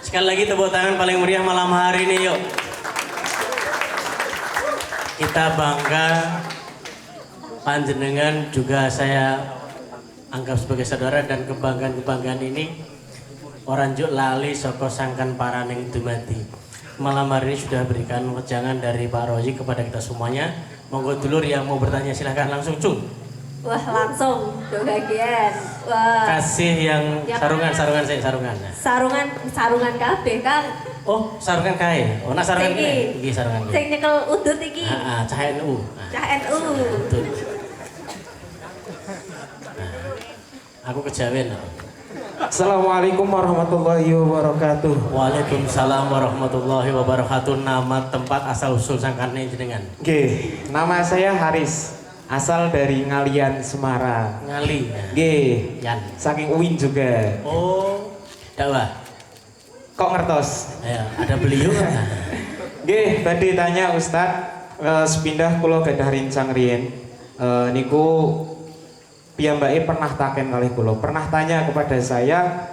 Sekali lagi tepuk tangan paling meriah malam hari ini yuk. Kita bangga, panjenengan juga saya anggap sebagai saudara, dan kebanggaan-kebanggaan ini orang juk lali saka sangkan paraning dumadi. Malam hari ini sudah berikan wejangan dari Pak Rozi kepada kita semuanya. Monggo dulur yang mau bertanya silahkan langsung cung. Wah langsung kebagian. Wah. Kasih yang sarungan Sarungan Kang. Oh, sarungan kae. Oh, nak sarungan iki sarungan. Sing nyekel udut iki. Heeh, cah NU. Cah NU. Betul. Aku kejawen. Assalamualaikum warahmatullahi wabarakatuh. Waalaikumsalam warahmatullahi wabarakatuh. Nama tempat asal usul sangkane jenengan. Nggih, nama saya Haris, asal dari Ngalian Semarang. Ngali. Nggih, Yan. saking UIN juga. Oh, dakwah. Kok ngertos? Ya, ada beliau. Nggih, tadi tanya Ustadz, sepindah kula gadah rincang riyen. Niku piyambake pernah taken kalih kula, pernah tanya kepada saya,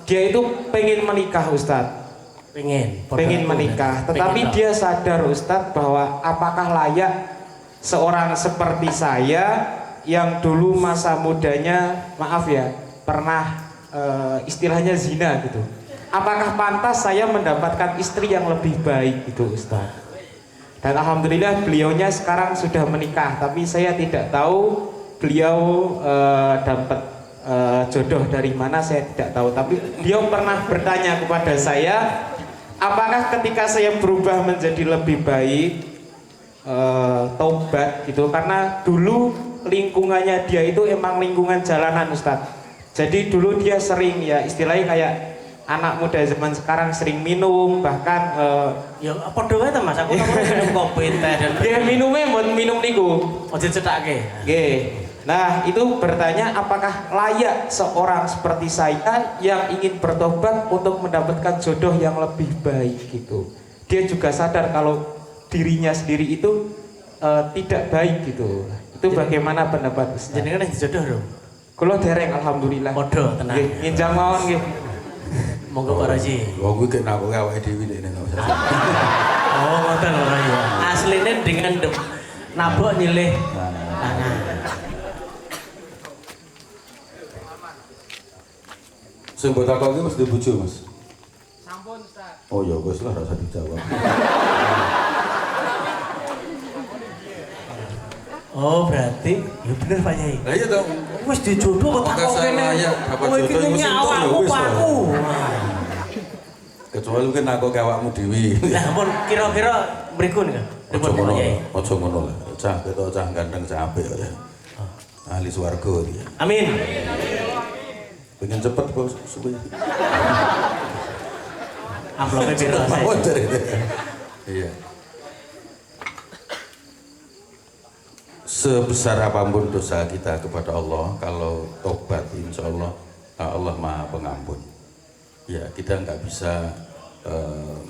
dia itu pengen menikah Ustadz. Pengen menikah, tetapi dia sadar Ustadz bahwa apakah layak seorang seperti saya yang dulu masa mudanya, maaf ya, pernah istilahnya zina gitu. Apakah pantas saya mendapatkan istri yang lebih baik gitu Ustadz? Dan alhamdulillah beliaunya sekarang sudah menikah, tapi saya tidak tahu beliau dapat jodoh dari mana, saya tidak tahu. Tapi beliau pernah bertanya kepada saya, apakah ketika saya berubah menjadi lebih baik, taubat gitu, karena dulu lingkungannya dia itu emang lingkungan jalanan Ustadz. Jadi dulu dia sering ya istilahnya kayak anak muda zaman sekarang sering minum, bahkan ya apa doa itu Mas, aku minum kopi teh dan dia minumnya mau minum niku ojo cetake. Nggih. Nah itu bertanya apakah layak seorang seperti saya yang ingin bertobat untuk mendapatkan jodoh yang lebih baik gitu. Dia juga sadar kalau dirinya sendiri itu tidak baik gitu. Itu bagaimana pendapat Ustaz? Jenengan wis jodoh lho. Kula dereng alhamdulillah. Padha tenang. Nggih, nginjang mawon nggih. Monggo Pak Rozi. Wong kuwi kena kok awake dhewe nek nek. Oh, ngoten ora ya. Asline dengan nabok nyilih tangan. Sing mbok takoki mesti bojo, Mas. Sampun, Ustaz. Oh ya wis lah rasa dijawab. Oh, berarti ya bener Pak Yai. Lah iya dong. Wis dijodoh kok tak kok kene. Dapat jodoh yang mesti tok ya wis. Kecuali mungkin aku ke awakmu dhewe. Lah ampun kira-kira mriku nika. Aja ngono, aja ngono lah. Cah ketok cah ganteng cah apik ya. Ahli swarga dia. Amin. Pengen cepet bos supaya. Amplopnya biru saya. Iya. Sebesar apapun dosa kita kepada Allah, kalau tobat insya Allah Allah Maha Pengampun. Ya kita nggak bisa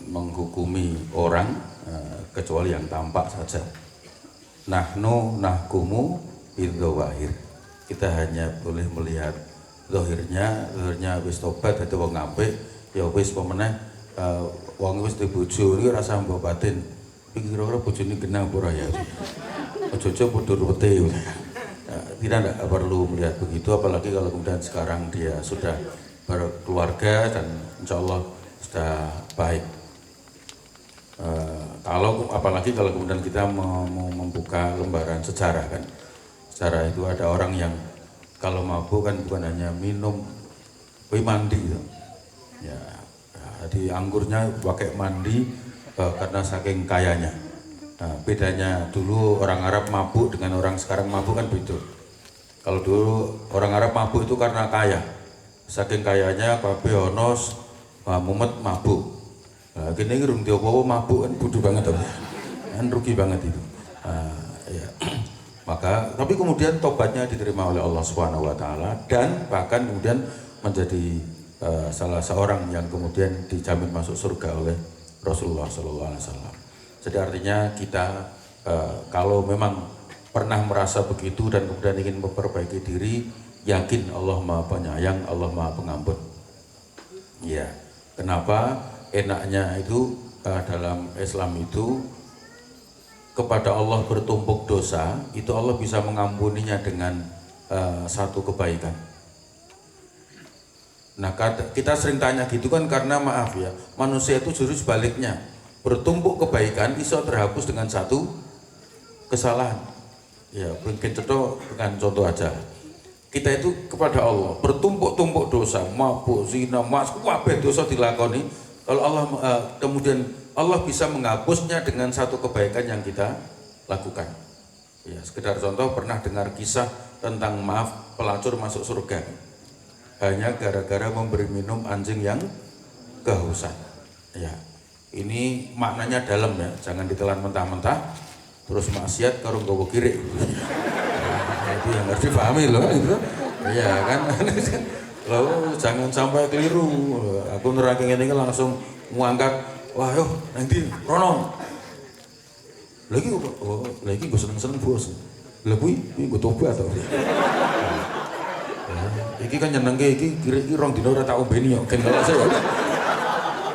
menghukumi orang kecuali yang tampak saja. Nahnu nahkumu bidzawahir. Kita hanya boleh melihat zahirnya wis tobat dadi wong apik, ya wis pemeneh wong wis dibojo iki rasa mbok batin. Iki kira-kira bojone genah apa ora ya? Ojo-ojo mundur pete. Tidak perlu melihat begitu, apalagi kalau kemudian sekarang dia sudah berkeluarga dan insya Allah sudah baik. Apalagi kalau kemudian kita mau membuka lembaran sejarah kan, sejarah itu ada orang yang kalau mabuk kan bukan hanya minum, tapi mandi gitu. Ya, di anggurnya pakai mandi karena saking kayanya. Nah, bedanya dulu orang Arab mabuk dengan orang sekarang mabuk kan beda. Kalau dulu orang Arab mabuk itu karena kaya, saking kayanya kabeh ono mumet mabuk. Nah, kene iki rung diopo mabuk kan bodoh banget kan rugi banget itu. Ya. Maka tapi kemudian tobatnya diterima oleh Allah Subhanahu wa taala dan bahkan kemudian menjadi salah seorang yang kemudian dijamin masuk surga oleh Rasulullah sallallahu alaihi wasallam. Jadi artinya kita kalau memang pernah merasa begitu dan kemudian ingin memperbaiki diri, yakin Allah Maha Penyayang, Allah Maha Pengampun. Ya, kenapa enaknya itu dalam Islam itu kepada Allah bertumpuk dosa, itu Allah bisa mengampuninya dengan satu kebaikan. Nah, kita sering tanya gitu kan karena maaf ya, manusia itu justru sebaliknya. Bertumpuk kebaikan bisa terhapus dengan satu kesalahan. Ya, mungkin dengan contoh aja. Kita itu kepada Allah bertumpuk-tumpuk dosa, mabuk, zina, kabeh dosa dilakoni. Kalau Allah kemudian Allah bisa menghapusnya dengan satu kebaikan yang kita lakukan. Ya, sekedar contoh, pernah dengar kisah tentang maaf pelacur masuk surga hanya gara-gara memberi minum anjing yang kehausan. Ya, ini maknanya dalam ya, jangan ditelan mentah-mentah terus maksiat karo nggawa kirik. Nah, itu yang harus dipahami loh itu. Iya kan. Loh, jangan sampai keliru. Aku nerangin ini langsung ngangkat, wah yo nanti rono. Lagi gue seneng-seneng bos. Lah kuwi gue tobat to. Iki kan nyenengke iki kira-kira rong dina ora tak ombeni yo. Kan kalau saya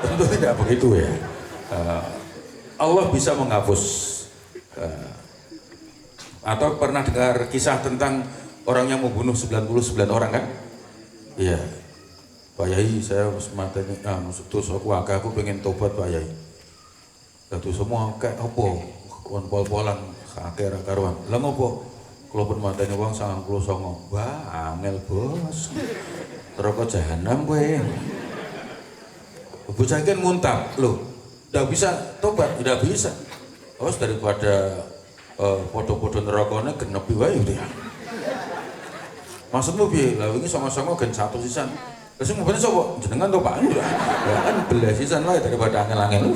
tentu tidak begitu ya. Allah bisa menghapus. Atau pernah dengar kisah tentang orang yang membunuh 99 orang kan? Iya. Pak Yai, saya matanya terus aku pengen tobat Pak Yai. Lalu semua kayak apa? Kawan pol-polan akeh ra karuan. Lah ngopo? Kula pun matane wong 99. Wah, angel bos. Neraka jahanam kowe. Bocah kan muntah. Loh, ndak bisa tobat, tidak bisa. Terus daripada podo-podo nerakane genepi wae ya. Maksudmu piye? Lah wingi sama-sama gen satu sisan. Lah sing mbene sapa? Jenengan to Pak? Ya kan belas sisan wae daripada angel-angel.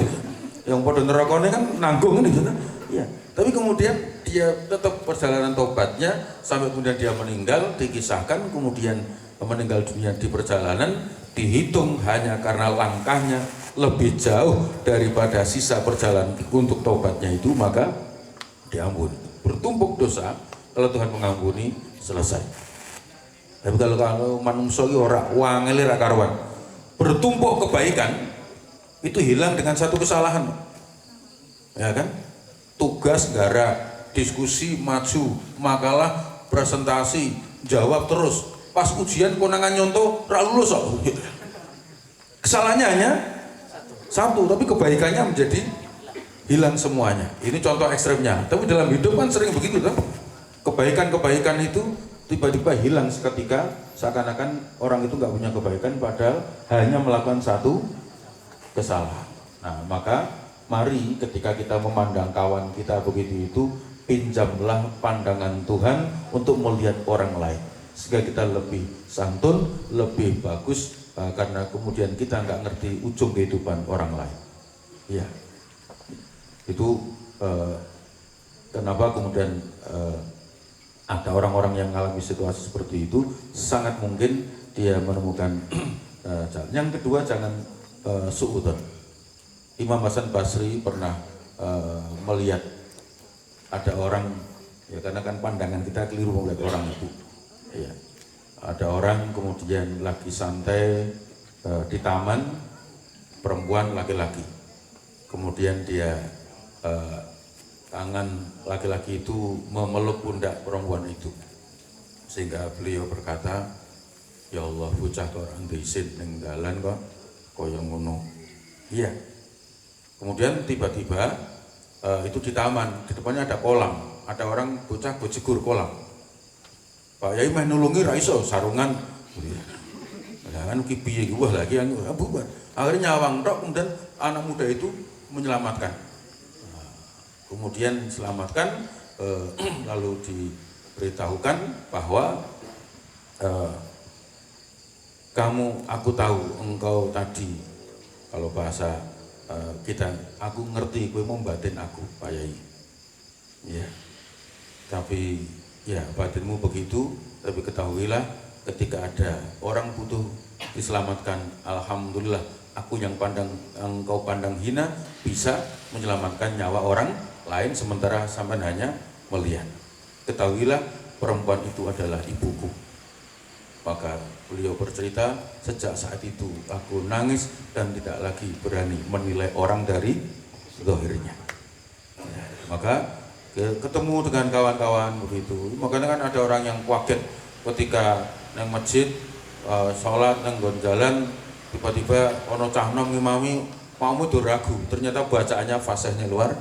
Yang podo nerakane kan nanggung ngene gitu. Iya. Tapi kemudian dia tetap perjalanan tobatnya sampai kemudian dia meninggal, dikisahkan kemudian meninggal dunia di perjalanan dihitung hanya karena langkahnya lebih jauh daripada sisa perjalanan untuk tobatnya itu, maka diampuni. Bertumpuk dosa, kalau Tuhan mengampuni, selesai. Tapi kalau manungsa iki ora wangele ra karuan. Bertumpuk kebaikan itu hilang dengan satu kesalahan. Ya kan? Tugas gara diskusi maju, makalah presentasi, jawab terus. Pas ujian konangan nyontoh ra lulus kok. Kesalahannya hanya satu, tapi kebaikannya menjadi hilang semuanya. Ini contoh ekstremnya. Tapi dalam hidup kan sering begitu kan? Kebaikan-kebaikan itu tiba-tiba hilang seketika, seakan-akan orang itu nggak punya kebaikan padahal hanya melakukan satu kesalahan. Nah, maka mari ketika kita memandang kawan kita begitu itu, pinjamlah pandangan Tuhan untuk melihat orang lain sehingga kita lebih santun, lebih bagus, karena kemudian kita nggak ngerti ujung kehidupan orang lain. Ya, itu kenapa kemudian ada orang-orang yang mengalami situasi seperti itu, sangat mungkin dia menemukan jalan. Yang kedua, jangan suudzon. Imam Hasan Basri pernah melihat ada orang, ya karena kan pandangan kita keliru melihat orang itu. Ya, ada orang kemudian lagi santai di taman, perempuan laki-laki. Kemudian dia tangan laki-laki itu memeluk pundak perempuan itu, sehingga beliau berkata, ya Allah, bocah kok orang disin ning dalan kok kaya ngono. Iya. Kemudian tiba-tiba itu di taman, di depannya ada kolam, ada orang bocah bojegur kolam. Pak Yai meh nulungi ra iso sarungan. Lah kan ki piye iki wah lagi bubar. Akhirnya nyawang tok, kemudian anak muda itu menyelamatkan. Kemudian diselamatkan, lalu diberitahukan bahwa aku tahu engkau tadi, kalau bahasa aku ngerti kowe mau batin aku Pak Yai. Ya. Tapi ya batinmu begitu, tapi ketahuilah ketika ada orang butuh diselamatkan, alhamdulillah aku yang engkau pandang hina bisa menyelamatkan nyawa orang lain sementara sampean hanya melihat. Ketahuilah perempuan itu adalah ibuku. Maka Beliau bercerita, sejak saat itu aku nangis dan tidak lagi berani menilai orang dari zahirnya. Maka ketemu dengan kawan-kawan begitu. Makanya kan ada orang yang kaget ketika nang masjid sholat nang nggon jalan tiba-tiba ono cah nom ngimami mau tuh ragu. Ternyata bacaannya fasihnya luar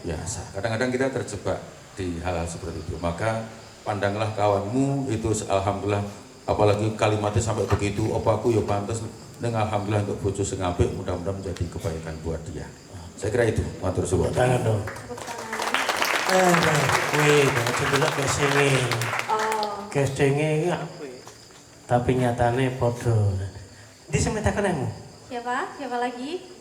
biasa. Kadang-kadang kita terjebak di hal-hal seperti itu. Maka pandanglah kawanmu itu alhamdulillah, apalagi kalimatnya sampai begitu, apa aku ya pantas dengan alhamdulillah untuk bojo sing apik, mudah-mudahan menjadi kebaikan buat dia. Saya kira itu, matur suwun. Tangan dong. Wih, banget dulu kesini. Oh. Kesini tapi nyatane podo. Di semetakan kamu. Siapa? Siapa lagi?